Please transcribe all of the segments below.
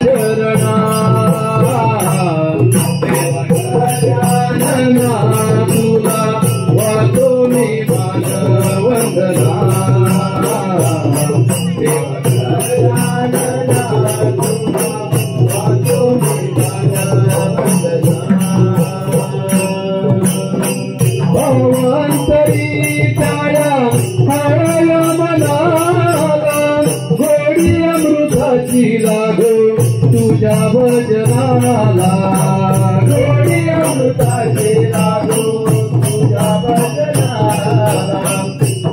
चरणा देवा गजानना तुला वाहतो मी मान वंदना देवा गजानना तुला वाहतो मी मान वंदना भवंतरी छाया हळया मनाला गोडी अमृताची लागो तुझ्या भजनाला गोडी अमृताची लागो तुझ्या भजनाला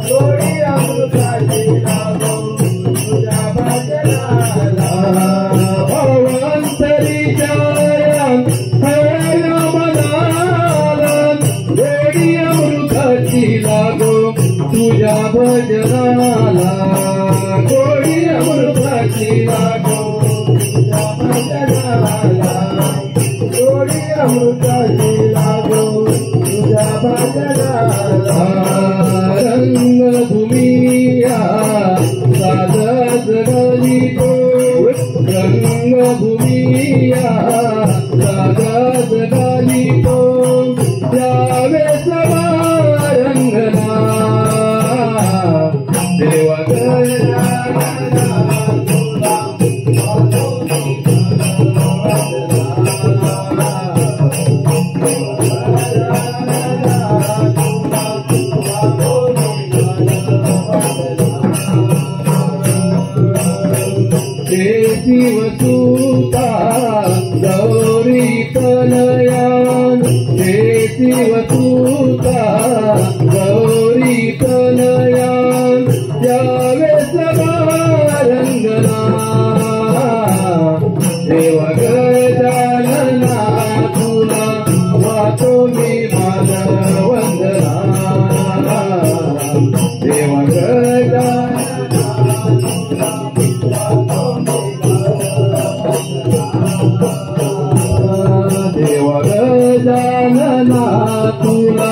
गोडी अमृताची लागो तुझ्या भजनाला भवंतरी छाया हळया मनाला गोडी अमृताची लागो तुझ्या भजनाला गोडी अमृताची लागो तुझ्या भजनाला गोडी अमृताची लागो तुझ्या भजनाला रंगभूमिया साजत गलितो रंगभूमिया साजत गलितो जावे सवा रंगना देवा गजानना तुला वाहतो मी शिवसुता गौरी तनयान शिवसुता गौरी तनयान जावे सभा रंगना देवा गजानना तुला वाहतो मी मान वंदना देवा गजानना देवा गजानना तुला